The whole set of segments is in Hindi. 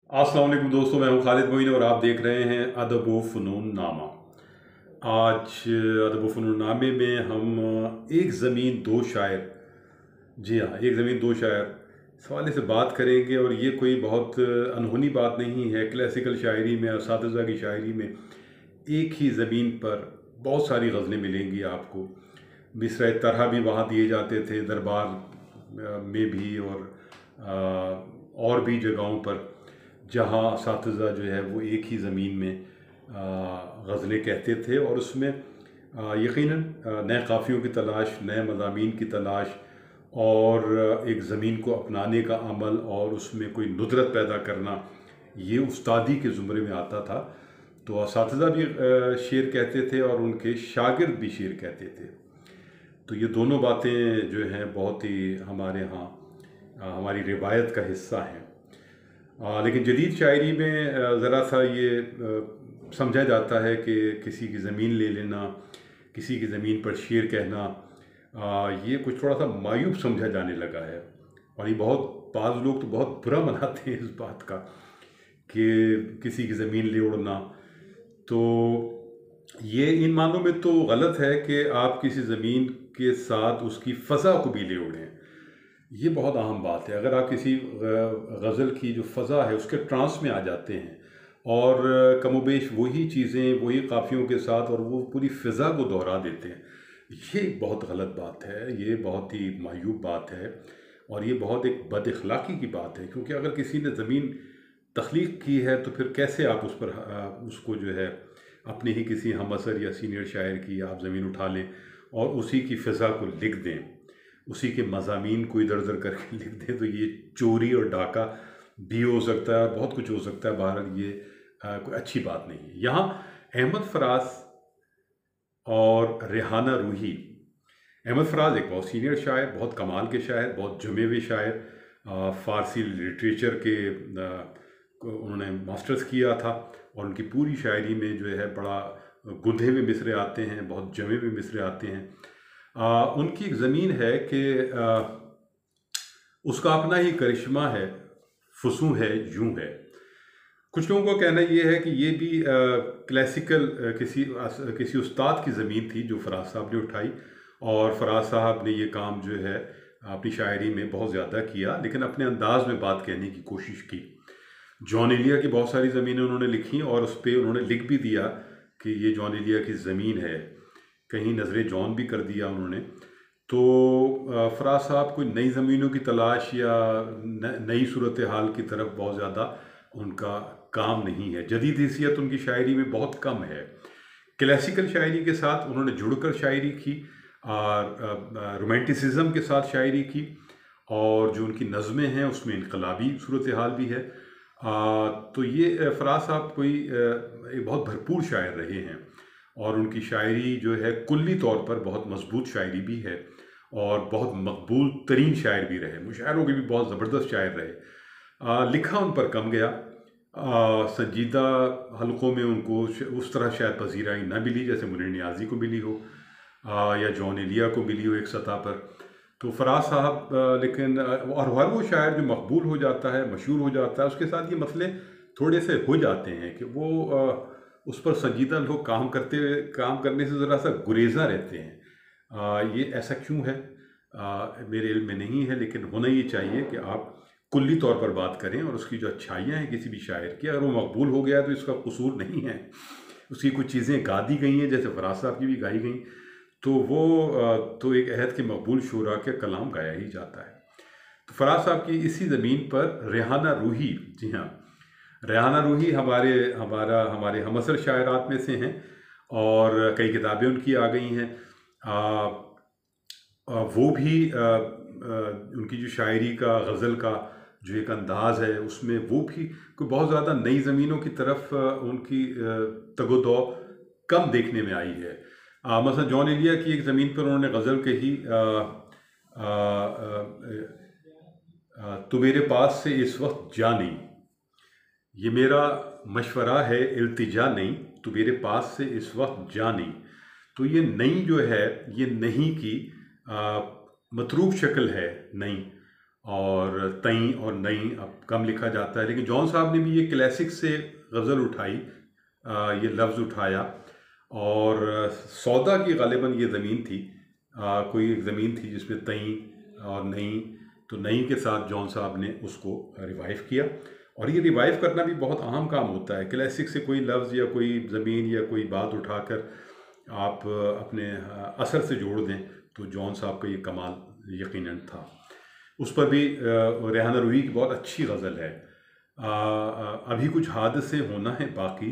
अस्सलाम वालेकुम दोस्तों, मैं हूं खालिद मोइन और आप देख रहे हैं अदब व फ़नून नामा। आज अदब व फ़नून नामे में हम एक ज़मीन दो शायर, जी हाँ, एक ज़मीन दो शायर इस हवाले से बात करेंगे। और ये कोई बहुत अनहोनी बात नहीं है। क्लासिकल शायरी में, असातिज़ा की शायरी में एक ही ज़मीन पर बहुत सारी गज़लें मिलेंगी आपको। मिसरा तरह भी वहाँ दिए जाते थे, दरबार में भी और भी जगहों पर, जहाँ असातिज़ा जो है वो एक ही ज़मीन में गज़लें कहते थे। और उसमें यकीनन नए काफ़ियों की तलाश, नए मज़ामीन की तलाश और एक ज़मीन को अपनाने का अमल और उसमें कोई नुदरत पैदा करना, ये उस्तादी के ज़ुमरे में आता था। तो असातिज़ा भी शेर कहते थे और उनके शागिर्द भी शेर कहते थे। तो ये दोनों बातें जो हैं बहुत ही हमारे यहाँ हमारी रिवायत का हिस्सा हैं। लेकिन जदीद शायरी में ज़रा सा ये समझा जाता है कि किसी की ज़मीन ले लेना, किसी की ज़मीन पर शेर कहना, ये कुछ थोड़ा सा मायूब समझा जाने लगा है। और ये बहुत, बाज़ लोग तो बहुत बुरा मनाते हैं इस बात का कि किसी की ज़मीन ले उड़ना। तो ये इन मानों में तो गलत है कि आप किसी ज़मीन के साथ उसकी फ़ज़ा को भी ले उड़ें। ये बहुत अहम बात है। अगर आप किसी गज़ल की जो फ़ज़ा है उसके ट्रांस में आ जाते हैं और कमोबेश वही चीज़ें, वही काफ़ियों के साथ और वो पूरी फ़िज़ा को दोहरा देते हैं, ये एक बहुत गलत बात है, ये बहुत ही मायूब बात है और ये बहुत एक बदअखलाक़ी की बात है। क्योंकि अगर किसी ने ज़मीन तख्लीक़ की है तो फिर कैसे आप उस पर उसको जो है अपने ही किसी हमअसर या सीनियर शायर की आप ज़मीन उठा लें और उसी की फ़िज़ा को लिख दें, उसी के मज़ामीन को इधर-उधर करके लिख दें। तो ये चोरी और डाका भी हो सकता है और बहुत कुछ हो सकता है। बहरहाल ये कोई अच्छी बात नहीं है। यहाँ अहमद फ़राज और रेहाना रूही, अहमद फ़राज एक बहुत सीनियर शायर, बहुत कमाल के शायर, बहुत जमे हुए शायर, फ़ारसी लिटरेचर के उन्होंने मास्टर्स किया था और उनकी पूरी शायरी में जो है बड़ा गुंधे हुए मिसरे आते हैं, बहुत जमे हुए मिसरे आते हैं। उनकी एक ज़मीन है कि उसका अपना ही करिश्मा है, फुसूं है, यूं है। कुछ लोगों का कहना ये है कि ये भी क्लासिकल किसी उस्ताद की ज़मीन थी जो फ़राज साहब ने उठाई। और फ़राज साहब ने ये काम जो है अपनी शायरी में बहुत ज़्यादा किया, लेकिन अपने अंदाज में बात कहने की कोशिश की। जॉन एलिया की बहुत सारी ज़मीनें उन्होंने लिखी और उस पर उन्होंने लिख भी दिया कि ये जॉन एलिया की ज़मीन है, कहीं नज़रे जॉन भी कर दिया उन्होंने। तो फ़राज साहब कोई नई ज़मीनों की तलाश या नई सूरत हाल की तरफ बहुत ज़्यादा उनका काम नहीं है। जदीद हैसियत उनकी शायरी में बहुत कम है। क्लासिकल शायरी के साथ उन्होंने जुड़कर शायरी की, रोमांटिसिज्म के साथ शायरी की और जो उनकी नज़में हैं उसमें इनकलाबी सूरत हाल भी है। तो ये फ़राज साहब कोई एक बहुत भरपूर शायर रहे हैं और उनकी शायरी जो है कुल्ली तौर पर बहुत मजबूत शायरी भी है और बहुत मकबूल तरीन शायर भी रहे, मुशायरों के भी बहुत ज़बरदस्त शायर रहे। लिखा उन पर कम गया, संजीदा हलकों में उनको उस तरह शायद पजीराई न मिली जैसे मुनीर नियाज़ी को मिली हो या जॉन एलिया को मिली हो एक सतह पर। तो फ़राज साहब लेकिन और हर वो शायर जो मकबूल हो जाता है, मशहूर हो जाता है, उसके साथ ये मसले थोड़े से हो जाते हैं कि वो उस पर संजीदा लोग काम करने से ज़रा सा गुरेज़ा रहते हैं। ये ऐसा क्यों है मेरे इल्म में नहीं है, लेकिन होना ये चाहिए कि आप कुल्ली तौर पर बात करें और उसकी जो अच्छाइयाँ हैं किसी भी शायर की, अगर वो मकबूल हो गया तो इसका कसूर नहीं है। उसकी कुछ चीज़ें गा दी गई हैं जैसे फ़राज साहब की भी गाई गई, तो वो तो एक अहद के मकबूल शुरा के कलाम गाया ही जाता है। तो फ़राज साहब की इसी ज़मीन पर रेहाना रूही, जी हाँ, रेहाना रूही हमारे हमअसर शायरात में से हैं और कई किताबें उनकी आ गई हैं। वो भी उनकी जो शायरी का, गज़ल का जो एक अंदाज़ है उसमें वो भी कोई बहुत ज़्यादा नई ज़मीनों की तरफ उनकी तगो-दो कम देखने में आई है। मसलन जॉन एलिया की एक ज़मीन पर उन्होंने गज़ल कही, "तू मेरे पास से इस वक्त जा नहीं, ये मेरा मशवरा है इल्तिजा नहीं, तू मेरे पास से इस वक्त जा नहीं।" तो ये नहीं जो है, ये नहीं की मतरूक शक्ल है नहीं, और तई और नई अब कम लिखा जाता है। लेकिन जॉन साहब ने भी ये क्लासिक से गज़ल उठाई, ये लफ्ज़ उठाया। और सौदा की गालिबन ये ज़मीन थी, कोई एक ज़मीन थी जिसमें तई और नई, तो नई के साथ जॉन साहब ने उसको रिवाइव किया। और ये रिवाइव करना भी बहुत अहम काम होता है। क्लासिक से कोई लफ्ज़ या कोई ज़मीन या कोई बात उठाकर आप अपने असर से जोड़ दें, तो जॉन साहब का ये कमाल यकीनन था। उस पर भी रेहाना रूही की बहुत अच्छी गज़ल है, अभी कुछ हादसे होना है बाकी,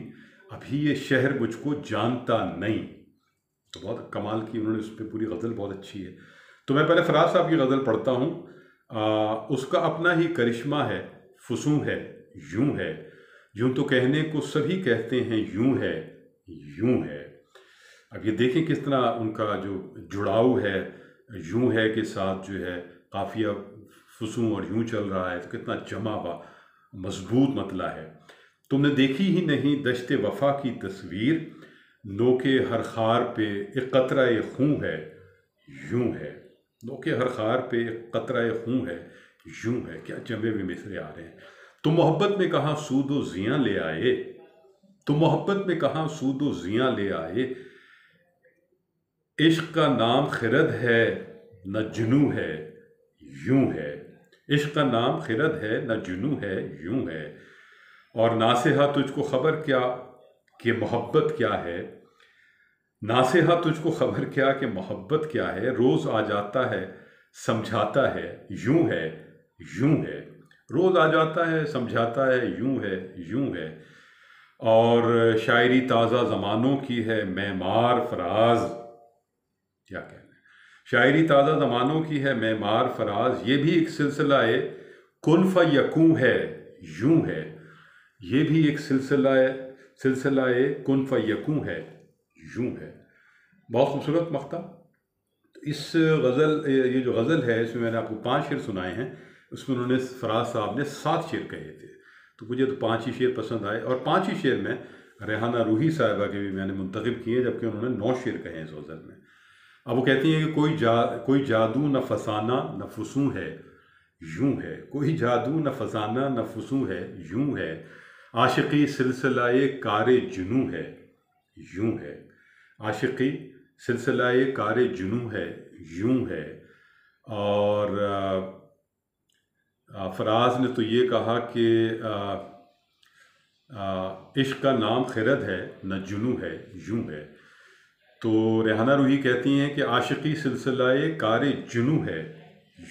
अभी ये शहर मुझको जानता नहीं। तो बहुत कमाल की उन्होंने उस पर पूरी गज़ल बहुत अच्छी है। तो मैं पहले फराज साहब की गज़ल पढ़ता हूँ। उसका अपना ही करिश्मा है, फुसूं है, यूं है, यूं तो कहने को सभी कहते हैं, यूं है, यूं है। अब ये देखें किस तरह उनका जो जुड़ाव है यूं है के साथ, जो है काफिया फुसूं और यूं चल रहा है, तो कितना जमा हुआ मजबूत मतला है। तुमने देखी ही नहीं दश्ते वफा की तस्वीर, नोके हर खार पे एक कतरा खूं है, यूं है। नोके हर खार पे एक कतरा खूं है, यूं है। क्या जमे हुए मिसरे आ रहे हैं। तुम मोहब्बत में कहाँ सूद व जियां ले आए, तुम मोहब्बत में कहाँ सूद व जियां ले आए, इश्क का नाम खिरद है न जुनू है, यूं है। इश्क का नाम खिरद है न जुनू है, यूं है। और नासेहा तुझको खबर क्या कि मोहब्बत क्या है, नासेहा तुझको खबर क्या कि मोहब्बत क्या है, रोज़ आ जाता है समझाता है, यूं है, यूं है। रोज़ आ जाता है समझाता है, यूं है, यूं है। और शायरी ताज़ा ज़मानों की है, मैमार फराज, क्या कहना है। शायरी ताज़ा ज़मानों की है, मैमार फराज, ये भी एक सिलसिला कुन फयकूं है, यूं है। ये भी एक सिलसिला कुन फयकूं है, यूं है। बहुत खूबसूरत मख्ता। तो इस गज़ल, ये जो गज़ल है, इसमें मैंने आपको 5 शेर सुनाए हैं। उसमें उन्होंने, फराज साहब ने 7 शेर कहे थे, तो मुझे तो 5 ही शेर पसंद आए। और 5 ही शेर में रेहाना रूही साहिबा के भी मैंने मुंतखब किए, जबकि उन्होंने 9 शेर कहे हैं इस गज़ल में। अब वो कहती हैं कि कोई जादू न फसाना न फसूं है, यूं है। कोई जादू न फसाना न फसूं है, यूं है। आशिकी सिलसिलाए कारे जुनू है, यूं है। आशिकी सिलसिलाए कारे जुनू है, यूं है। और फराज ने तो ये कहा कि इश्क का नाम खिरद है न जुनू है, यूं है। तो रेहाना रूही कहती हैं कि आशिकी सिलसिलाए कारे जुनू है,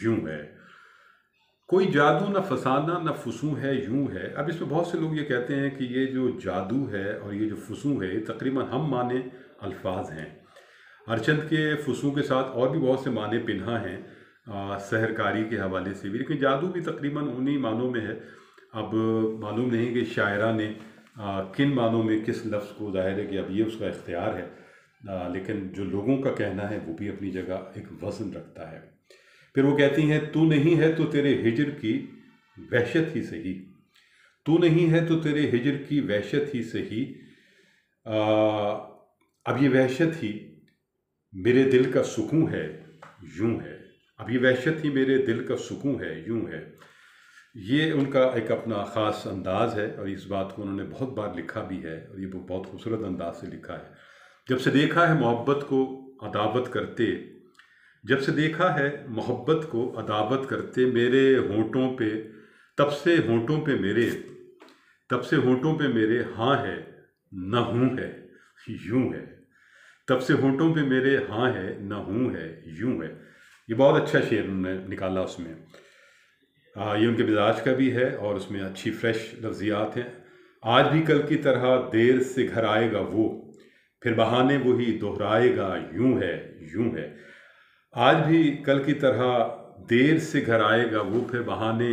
यूं है। कोई जादू न फसाना न फसूं है, यूं है। अब इसमें बहुत से लोग ये कहते हैं कि ये जो जादू है और ये जो फसूं है, तकरीबन हम माने अल्फाज हैं। अरचंद के फसूं के साथ और भी बहुत से माने पिन्हा हैं, सहरकारी के हवाले से भी, लेकिन जादू भी तकरीबन उन्हीं मानों में है। अब मालूम नहीं कि शायरा ने किन मानों में किस लफ्ज़ को, ज़ाहिर है कि अब ये उसका इख्तियार है, लेकिन जो लोगों का कहना है वो भी अपनी जगह एक वज़न रखता है। फिर वो कहती हैं, तू नहीं है तो तेरे हिजर की वहशत ही सही, तू नहीं है तो तेरे हिजर की वहशत ही सही, अब ये वहशत ही मेरे दिल का सुकून है, यूं है। अब ये वहशत ही मेरे दिल का सुकून है, यूं है। ये उनका एक अपना ख़ास अंदाज़ है, और इस बात को उन्होंने बहुत बार लिखा भी है, और ये बहुत खूबसूरत अंदाज से लिखा है। जब से देखा है मोहब्बत को अदावत करते, जब से देखा है मोहब्बत को अदावत करते, मेरे होंठों पे, तब से होंठों पे मेरे, तब से होंठों पे मेरे हाँ है न हूँ है, यूं है। तब से होंठों पे मेरे हाँ है न हूँ है, यूं है। ये बहुत अच्छा शेर उन्होंने निकाला उसमें। ये उनके मिजाज का भी है, और उसमें अच्छी फ्रेश लफ्ज़ियात हैं। आज भी कल की तरह देर से घर आएगा वो, फिर बहाने वही दोहराएगा, यूं है, यूं है। आज भी कल की तरह देर से घर आएगा वो, फिर बहाने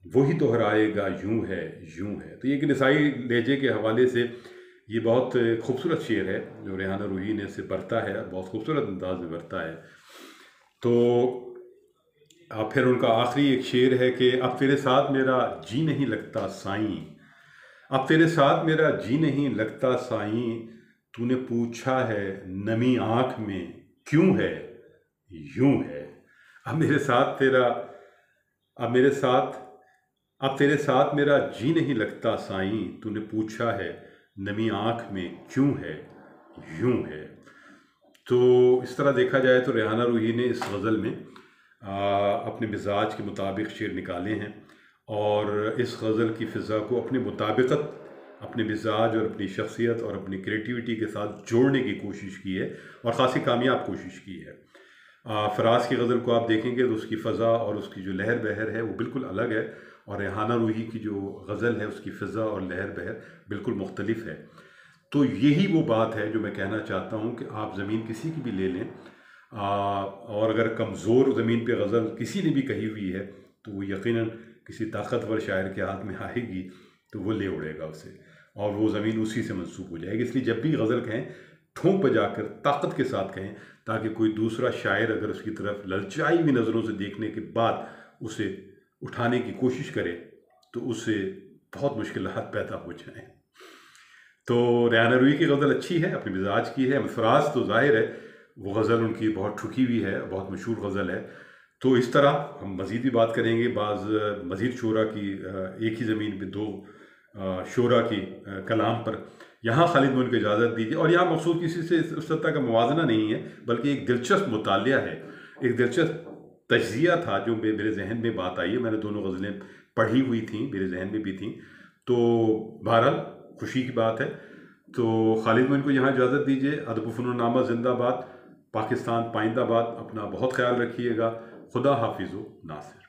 वही दोहराएगा, यूं है, यूं है। तो ये कि निसाई लहजे के हवाले से ये बहुत खूबसूरत शेर है जो रेहाना रूही ने से बरता है, बहुत खूबसूरत अंदाज में बरता है। तो फिर उनका आखिरी एक शेर है कि अब तेरे साथ मेरा जी नहीं लगता साईं, अब तेरे साथ मेरा जी नहीं लगता साईं, तूने पूछा है नमी आँख में क्यों है, यूं है। अब मेरे साथ तेरा अब तेरे साथ मेरा जी नहीं लगता साईं, तूने पूछा है नमी आँख में क्यों है, यूं है। तो इस तरह देखा जाए तो रेहाना रूही ने इस गज़ल में अपने मिजाज के मुताबिक शेर निकाले हैं और इस गज़ल की फ़िज़ा को अपने मुताबिकत, अपने मिजाज और अपनी शख्सियत और अपनी क्रिएटिविटी के साथ जोड़ने की कोशिश की है और ख़ासी कामयाब कोशिश की है। फ़राज़ की गज़ल को आप देखेंगे तो उसकी फ़ज़ा और उसकी जो लहर बहर है वो बिल्कुल अलग है, और रेहाना रूही की जो गज़ल है उसकी फ़ज़ा और लहर बहर बिल्कुल मुख्तलिफ है। तो यही वो बात है जो मैं कहना चाहता हूँ कि आप ज़मीन किसी की भी ले लें, और अगर कमज़ोर ज़मीन पे गज़ल किसी ने भी कही हुई है तो वो यकीनन किसी ताकतवर शायर के हाथ में आएगी तो वो ले उड़ेगा उसे, और वो ज़मीन उसी से मंसूब हो जाएगी। इसलिए जब भी गज़ल कहें ठोंक बजाकर ताकत के साथ कहें, ताकि कोई दूसरा शायर अगर उसकी तरफ ललचाई हुई नज़रों से देखने के बाद उसे उठाने की कोशिश करे तो उससे बहुत मुश्किलात पैदा हो जाएं। तो रेहाना रूही की गज़ल अच्छी है, अपने मिजाज की है। फ़राज़ तो ज़ाहिर है वो गज़ल उनकी बहुत ठुकी हुई है, बहुत मशहूर गज़ल है। तो इस तरह हम मज़ीद भी बात करेंगे बाज़ मज़ीद शोरा की, एक ही ज़मीन पे दो शोरा की कलाम पर। यहाँ खालिद मोइन को इजाज़त दीजिए, और यहाँ मकसूद किसी से उस सतह का मुवाजना नहीं है, बल्कि एक दिलचस्प मुतालिया है, एक दिलचस्प तज्ज़िया था जो मेरे जहन में बात आई है। मैंने दोनों गज़लें पढ़ी हुई थी, मेरे जहन में भी थी, तो बहरहाल खुशी की बात है। तो खालिद मोइन को यहाँ इजाज़त दीजिए। अदब फ़नून नामा ज़िंदाबाद, पाकिस्तान पाइंदाबाद। अपना बहुत ख्याल रखिएगा। खुदा हाफिज़ नासिर।